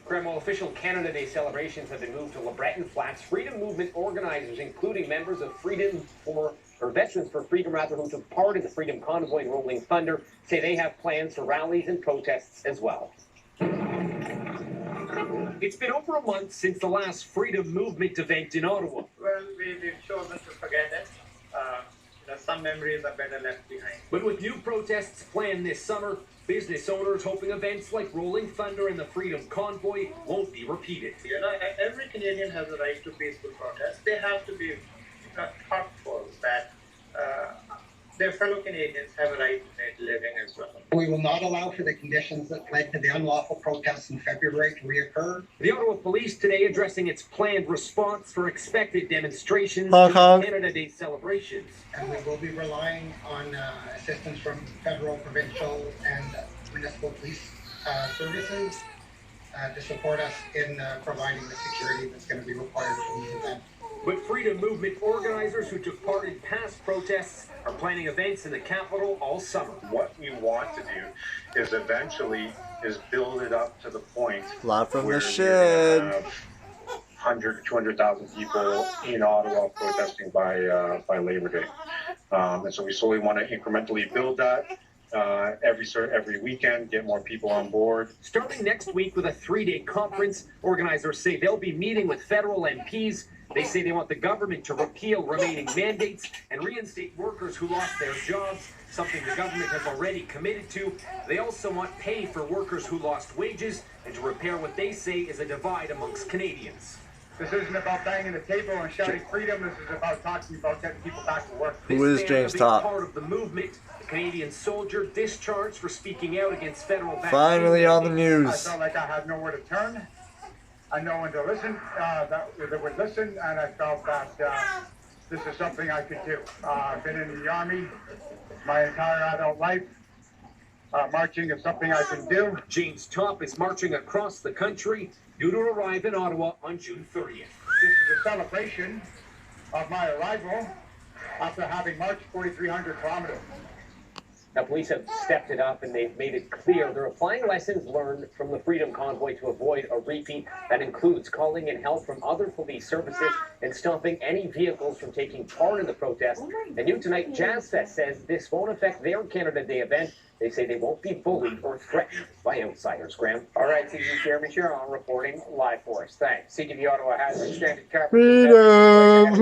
Grandma, official Canada Day celebrations have been moved to LeBreton Flats. Freedom Movement organizers, including members of Veterans for Freedom, who took part in the Freedom Convoy and Rolling Thunder, say they have plans for rallies and protests as well. It's been over a month since the last Freedom Movement event in Ottawa. Well, we've chosen to forget it. Some memories are better left behind. But with new protests planned this summer, business owners hoping events like Rolling Thunder and the Freedom Convoy won't be repeated. Every Canadian has a right to peaceful protest. They have to be thoughtful that their fellow Canadians have a right to make a living as well. We will not allow for the conditions that led to the unlawful protests in February to reoccur. The Ottawa Police today addressing its planned response for expected demonstrations during Canada Day celebrations. And we will be relying on assistance from federal, provincial, and municipal police services to support us in providing the security that's going to be required for these events. But Freedom Movement organizers who took part in past protests are planning events in the capital all summer. What we want to do is eventually build it up to the point Live from where the shed. 100 to 200,000 people in Ottawa protesting by Labor Day. And so we slowly want to incrementally build that. Every weekend, get more people on board. Starting next week with a 3-day conference, organizers say they'll be meeting with federal MPs. They say they want the government to repeal remaining mandates and reinstate workers who lost their jobs, something the government has already committed to. They also want pay for workers who lost wages and to repair what they say is a divide amongst Canadians. This isn't about banging the table and shouting freedom. This is about talking about getting people back to work. Who is James Topp? Part of the movement. The Canadian soldier discharged for speaking out against federal vaccine. Finally on the I news. felt like I had nowhere to turn. I know when to listen, that would listen, and I felt that this is something I could do. I've been in the Army my entire adult life. Marching is something I can do. James Topp is marching across the country, due to arrive in Ottawa on June 30th. This is a celebration of my arrival after having marched 4,300 kilometers. Now, police have stepped it up and they've made it clear they're applying lessons learned from the Freedom Convoy to avoid a repeat. That includes calling in help from other police services and stopping any vehicles from taking part in the protest. And new tonight, Jazz Fest says this won't affect their Canada Day event. They say they won't be bullied or threatened by outsiders. Graham. All right, CTV Jeremy Sharon reporting live for us. Thanks. CTV Ottawa has extended coverage. Freedom!